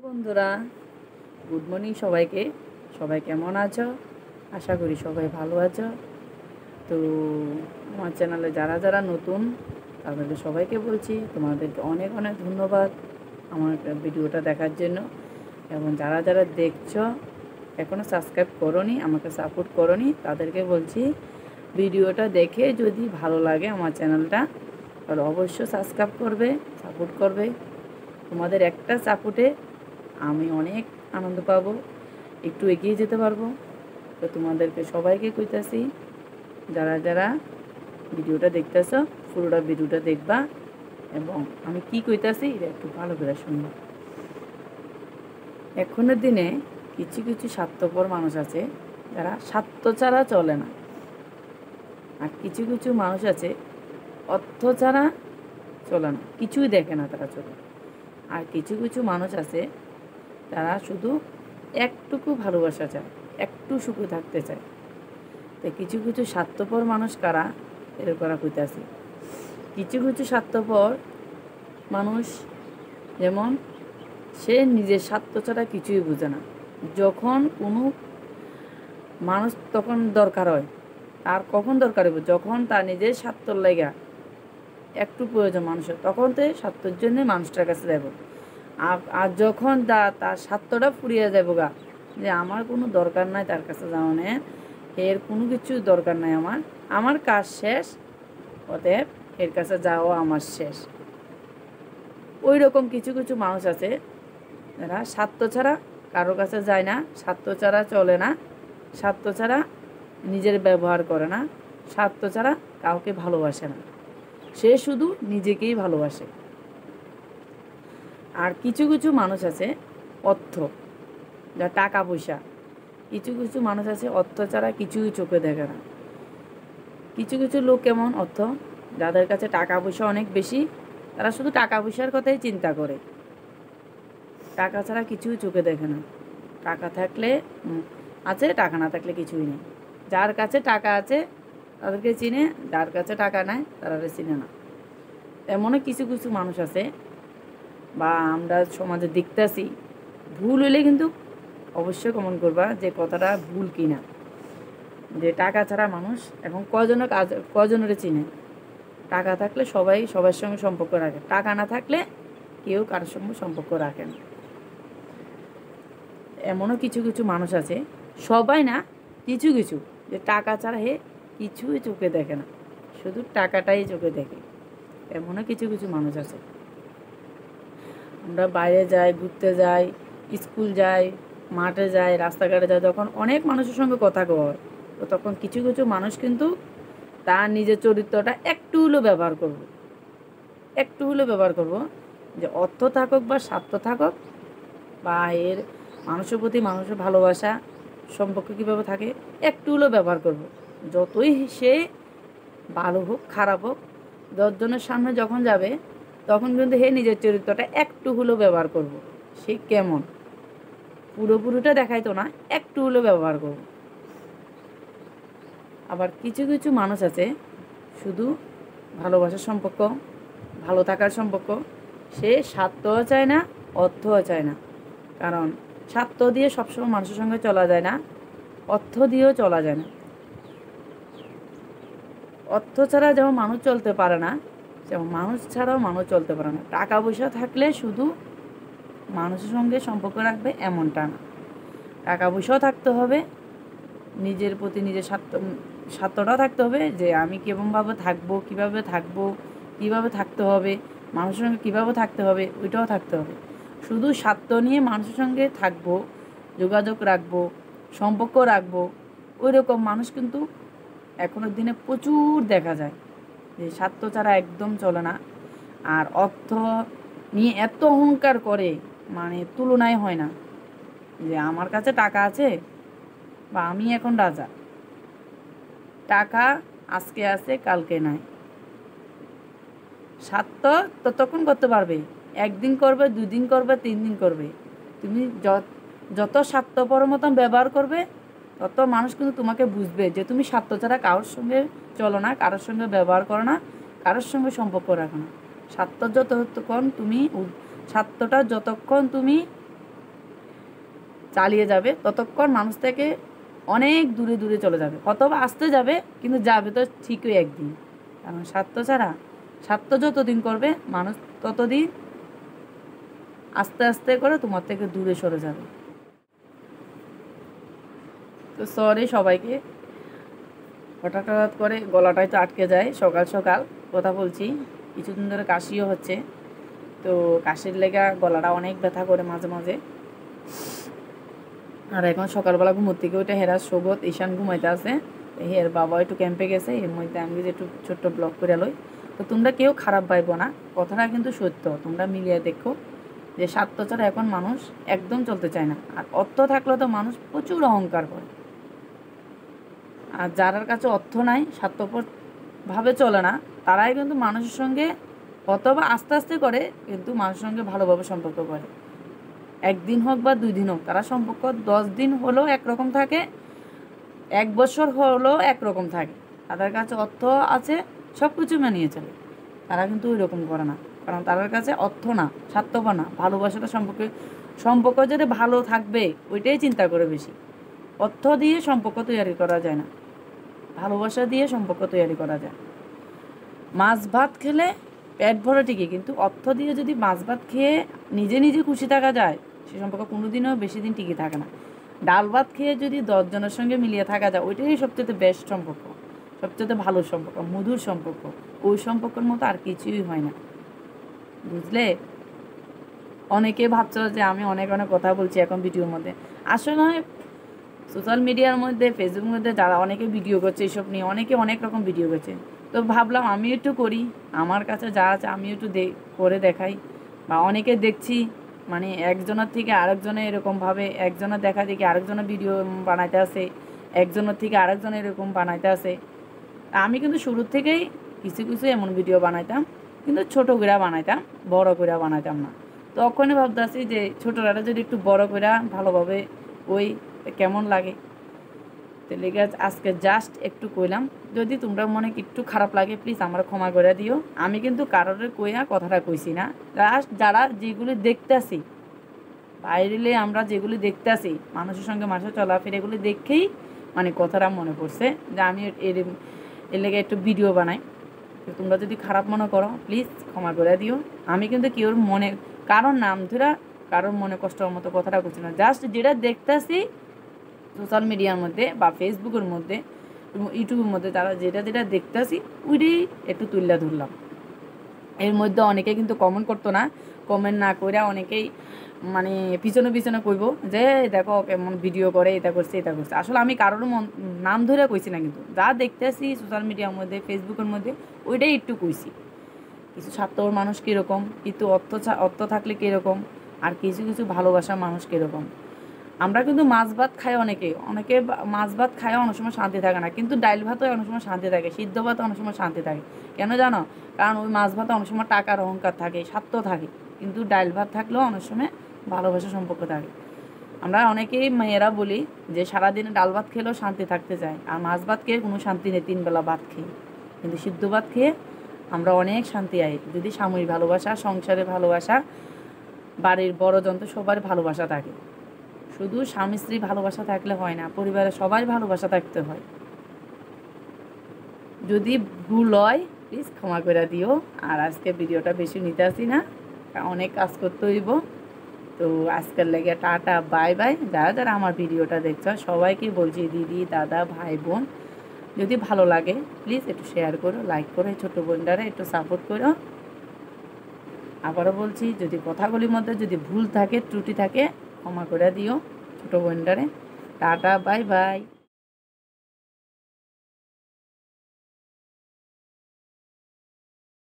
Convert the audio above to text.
বন্ধুরা, good morning সবাইকে। সবাই কেমন আছো? আশা করি সবাই ভালো আছো। তো আমার চ্যানেলে যারা যারা নতুন তাদেরকে সবাইকে বলছি তোমাদেরকে অনেক অনেক ধন্যবাদ আমার ভিডিওটা দেখার জন্য। এবং যারা যারা দেখছো এখনও সাবস্ক্রাইব করোনি, আমাকে সাপোর্ট করোনি, তাদেরকে বলছি ভিডিওটা দেখে যদি ভালো লাগে আমার চ্যানেলটা তাহলে অবশ্যই সাবস্ক্রাইব করবে, সাপোর্ট করবে। তোমাদের একটা সাপোর্টে আমি অনেক আনন্দ পাবো, একটু এগিয়ে যেতে পারবো। তো তোমাদেরকে সবাইকে কইতাছি, যারা যারা ভিডিওটা দেখতেছ পুরোটা ভিডিওটা দেখবা এবং আমি কি কইতাছি এটা একটু ভালো করে শুনবা। এখনের দিনে কিছু কিছু স্বার্থপর মানুষ আছে যারা স্বার্থ ছাড়া চলে না, আর কিছু কিছু মানুষ আছে অর্থ ছাড়া চলে না, কিছুই দেখে না তারা চলে। আর কিছু কিছু মানুষ আছে তারা শুধু একটুকু ভালোবাসা চায়, একটু সুখে থাকতে চায়। তো কিছু কিছু স্বার্থপর মানুষ কারা এর করা কইতাছি। কিছু কিছু স্বার্থপর মানুষ যেমন সে নিজের স্বার্থ ছাড়া কিছুই বোঝে না। যখন কোনো মানুষ তখন দরকার হয়, আর কখন দরকার হবে যখন তার নিজের স্বার্থর লাগা একটু প্রয়োজন মানুষের, তখন তো স্বার্থের জন্যে মানুষটার কাছে যাব। আর যখন তার স্বার্থটা ফুরিয়ে যাবো গা, যে আমার কোনো দরকার নাই তার কাছে যাওয়ানে, এর কোনো কিছু দরকার নাই, আমার কাজ শেষ, অতএব এর কাছে যাওয়া আমার শেষ। ওই রকম কিছু কিছু মানুষ আছে যারা স্বার্থ ছাড়া কারো কাছে যায় না, স্বার্থ ছাড়া চলে না, স্বার্থ ছাড়া নিজের ব্যবহার করে না, স্বার্থ ছাড়া কাউকে ভালোবাসে না, সে শুধু নিজেকেই ভালোবাসে। আর কিছু কিছু মানুষ আছে অর্থ, যা টাকা পয়সা, কিছু কিছু মানুষ আছে অর্থ ছাড়া কিছুই চোখে দেখে না। কিছু কিছু লোক কেমন অর্থ, যাদের কাছে টাকা পয়সা অনেক বেশি, তারা শুধু টাকা পয়সার কথাই চিন্তা করে, টাকা ছাড়া কিছুই চোখে দেখে না। টাকা থাকলে আছে, টাকা না থাকলে কিছুই নেই। যার কাছে টাকা আছে তাদেরকে চিনে, যার কাছে টাকা নাই তারা চিনে না। এমনও কিছু কিছু মানুষ আছে বা আমরা সমাজে দেখতেছি, ভুল হইলে কিন্তু অবশ্যই কমেন্ট করবা যে কথাটা ভুল কিনা। যে টাকা ছাড়া মানুষ এখন কজনের চিনে। টাকা থাকলে সবাই সবার সঙ্গে সম্পর্ক রাখে, টাকা না থাকলে কেউ কারোর সঙ্গে সম্পর্ক রাখে না। এমনও কিছু কিছু মানুষ আছে, সবাই না, কিছু কিছু, যে টাকা ছাড়া হে কিছুই চোখে দেখে না, শুধু টাকাটাই চোখে দেখে। এমনও কিছু কিছু মানুষ আছে। আমরা বাইরে যাই, ঘুরতে যাই, স্কুল যাই, মাঠে যাই, রাস্তাঘাটে যাই, তখন অনেক মানুষের সঙ্গে কথা কয়। তো তখন কিছু কিছু মানুষ কিন্তু তার নিজের চরিত্রটা একটু হলেও ব্যবহার করব, একটু হলেও ব্যবহার করব, যে অর্থ থাকুক বা স্বার্থ থাকুক বা এর মানুষের প্রতি মানুষের ভালোবাসা সম্পর্ক কীভাবে থাকে, একটু হলেও ব্যবহার করব। যতই সে ভালো হোক খারাপ হোক, 10 জনের সামনে যখন যাবে তখন কিন্তু হে নিজের চরিত্রটা একটু হলেও ব্যবহার করব। সে কেমন পুরোপুরিটা দেখাইতো না, একটু হলেও ব্যবহার করব। আবার কিছু কিছু মানুষ আছে শুধু ভালোবাসার সম্পর্ক, ভালো থাকার সম্পর্ক, সে স্বার্থও চায় না, অর্থও চায় না। কারণ স্বার্থ দিয়ে সবসময় মানুষের সঙ্গে চলা যায় না, অর্থ দিয়েও চলা যায় না। অর্থ ছাড়া যেমন মানুষ চলতে পারে না, যেমন মানুষ ছাড়াও মানুষ চলতে পারে না। টাকা পয়সা থাকলে শুধু মানুষের সঙ্গে সম্পর্ক রাখবে এমনটা না, টাকা পয়সাও থাকতে হবে, নিজের প্রতি নিজের স্বার্থটাও থাকতে হবে, যে আমি কেমনভাবে থাকবো, কীভাবে থাকতে হবে, মানুষের সঙ্গে কীভাবে থাকতে হবে, ওইটাও থাকতে হবে। শুধু স্বার্থ নিয়ে মানুষের সঙ্গে থাকবো, যোগাযোগ রাখবো, সম্পর্ক রাখবো, ওই রকম মানুষ কিন্তু এখনের দিনে প্রচুর দেখা যায়, যে স্বার্থ ছাড়া একদম চলে না। আর অর্থ নিয়ে এত অহংকার করে, মানে তুলনায় হয় না, যে আমার কাছে টাকা আছে বা আমি এখন রাজা। টাকা আজকে আছে কালকে নাই। স্বার্থ ততক্ষণ করতে পারবে, একদিন করবে, 2 দিন করবে, 3 দিন করবে। তুমি যত স্বার্থপর মতন ব্যবহার করবে তত মানুষ কিন্তু তোমাকে বুঝবে যে তুমি স্বার্থ ছাড়া কারোর সঙ্গে চলো না, কারোর সঙ্গে ব্যবহার করো না, কারোর সঙ্গে সম্পর্ক রাখো না। স্বার্থটা যতক্ষণ তুমি চালিয়ে যাবে ততক্ষণ মানুষ থেকে অনেক দূরে দূরে চলে যাবে, অথবা আসতে যাবে কিন্তু যাবে তো ঠিকই একদিন। কারণ স্বার্থ যতদিন করবে মানুষ ততদিন আস্তে আস্তে করে তোমার থেকে দূরে সরে যাবে। তো সরি সবাইকে, হঠাৎ হঠাৎ করে গলাটাই তো আটকে যায়, সকাল সকাল কথা বলছি, কিছুদিন ধরে কাশিও হচ্ছে, তো কাশির লেগা গলাটা অনেক ব্যথা করে মাঝে মাঝে। আর এখন সকালবেলা ঘুমোর থেকে ওইটা হেরাস সৌগত ঈশান ঘুমাইতে আছে, এর বাবা একটু ক্যাম্পে গেছে, এর মধ্যে আমি যে একটু ছোট্ট ব্লগ করে লই। তো তোমরা কেউ খারাপ পাইবো না, কথাটা কিন্তু সত্য, তোমরা মিলিয়ে দেখো যে স্বার্থ ছাড়া এখন মানুষ একদম চলতে চায় না। আর অর্থ থাকলে তো মানুষ প্রচুর অহংকার করে, আর যার কাছে অর্থ নাই, স্বার্থপরভাবে চলে না, তারাই কিন্তু মানুষের সঙ্গে অথবা আস্তে আস্তে করে কিন্তু মানুষের সঙ্গে ভালোভাবে সম্পর্ক করে। একদিন হোক বা 2 দিন হোক, তারা সম্পর্ক 10 দিন হলেও একরকম থাকে, 1 বছর হলেও একরকম থাকে। তাদের কাছে অর্থ আছে, সব কিছু মানিয়ে চলে, তারা কিন্তু ওই রকম করে না। কারণ তাদের কাছে অর্থ না, স্বার্থপর না, ভালোবাসাটা সম্পর্ক যদি ভালো থাকবে ওইটাই চিন্তা করে বেশি। অর্থ দিয়ে সম্পর্ক তৈরি করা যায় না, ভালোবাসা দিয়ে সম্পর্ক তৈরি করা যায়। মাছ ভাত খেলে পেট ভরে ঠিকই, কিন্তু অর্থ দিয়ে যদি মাছ ভাত খেয়ে নিজে নিজে খুশি থাকা যায়, সে সম্পর্ক কোনোদিনও বেশি দিন টিকে থাকে না। ডাল ভাত খেয়ে যদি 10 জনের সঙ্গে মিলিয়ে থাকা যায়, ওইটাই সবচেয়ে বেস্ট সম্পর্ক, সবচেয়ে ভালো সম্পর্ক, মধুর সম্পর্ক। ওই সম্পর্কের মতো আর কিছুই হয় না, বুঝলে? অনেকে ভাবছো যে আমি অনেক অনেক কথা বলছি এখন ভিডিওর মধ্যে, আসলে সোশ্যাল মিডিয়ার মধ্যে ফেসবুকের মধ্যে যারা অনেকে ভিডিও করছে এইসব নিয়ে, অনেকে অনেক রকম ভিডিও করছে, তো ভাবলাম আমি একটু করি, আমার কাছে যা আছে আমি একটু করে দেখাই। বা অনেকে দেখছি মানে একজনের থেকে আরেকজনে এরকমভাবে, একজনের দেখা দেখি আরেকজনের ভিডিও বানাইতে আসে, একজনের থেকে আরেকজনে এরকম বানাইতে আসে। আমি কিন্তু শুরুর থেকেই কিছু কিছু এমন ভিডিও বানাইতাম, কিন্তু ছোটো করে বানাইতাম, বড় করে বানাইতাম না। তো ওখানে ভাবতেছি যে ছোটোরা যদি একটু বড় করে ভালোভাবে ওই কেমন লাগে, তো লেগে আজকে জাস্ট একটু কইলাম। যদি তোমরা মনে একটু খারাপ লাগে প্লিজ আমার ক্ষমা করে দিও। আমি কিন্তু কারোর কইয়া কথাটা কইছি না, জাস্ট যারা যেগুলি দেখতেছি বাইরে, আমরা যেগুলি দেখতেছি মানুষের সঙ্গে মানুষের চলাফেরা, এগুলি দেখেই মানে কথাটা মনে পড়ছে যে আমি এর লেগে একটু ভিডিও বানাই। তো তোমরা যদি খারাপ মনে করো প্লিজ ক্ষমা করে দিও। আমি কিন্তু কেউর মনে কারোর নাম ধরা কারোর মনে কষ্টের মতো কথাটা করছি না, জাস্ট যেটা দেখতেছি সোশ্যাল মিডিয়ার মধ্যে বা ফেসবুকের মধ্যে, ইউটিউবের মধ্যে, তারা যেটা যেটা দেখতেছি ওইটাই একটু তুলে ধরলাম। এর মধ্যে অনেকে কিন্তু কমেন্ট করতো না, কমেন্ট না করে অনেকেই মানে পিছনে পিছনে কইব যে দেখো কেমন ভিডিও করে, এটা করছে এটা করছে। আসলে আমি কারোর নাম ধরে কইছি না, কিন্তু যা দেখতেছি সোশ্যাল মিডিয়ার মধ্যে ফেসবুকের মধ্যে ওইটাই একটু কইছি। কিছু স্বার্থপর মানুষ কীরকম, কিন্তু অর্থ থাকলে কীরকম, আর কিছু কিছু ভালোবাসার মানুষ কীরকম। আমরা কিন্তু মাছ ভাত খাই, অনেকে মাছ ভাত খায় অনেক সময় শান্তি থাকে না, কিন্তু ডাইল ভাতও অনেক সময় শান্তি থাকে, সিদ্ধ ভাতও অনেক সময় শান্তি থাকে। কেন জানো? কারণ ওই মাছ ভাতে অনেক সময় টাকার অহংকার থাকে, স্বার্থ থাকে, কিন্তু ডাইল ভাত থাকলেও অনেক সময় ভালোবাসার সম্পর্ক থাকে। আমরা অনেকেই মেয়েরা বলি যে সারাদিনে ডাল ভাত খেলেও শান্তি থাকতে চায়, আর মাছ ভাত খেয়ে কোনো শান্তি নেই 3 বেলা ভাত খেয়ে, কিন্তু সিদ্ধ ভাত খেয়ে আমরা অনেক শান্তি আই। যদি সাময়িক ভালোবাসা, সংসারে ভালোবাসা, বাড়ির বড় যন্ত্র সবার ভালোবাসা থাকে, শুধু স্বামী স্ত্রী ভালোবাসা থাকলে হয় না, পরিবারের সবাই ভালোবাসা থাকতে হয়। যদি ভুল হয় প্লিজ ক্ষমা করে দিও। আর আজকে ভিডিওটা বেশি নিতে আসি না, অনেক কাজ করতে হইব। তো আজকের লেগে টাটা বাই বাই। যারা যারা আমার ভিডিওটা দেখছো সবাইকে বলছি, দিদি দাদা ভাই বোন, যদি ভালো লাগে প্লিজ একটু শেয়ার করো, লাইক করো, ছোটো বোনটারে একটু সাপোর্ট করো। আবারও বলছি, যদি কথাগুলির মধ্যে যদি ভুল থাকে, ত্রুটি থাকে, ক্ষমা করে দিও ছোটো বোনটারে। Tata bye bye.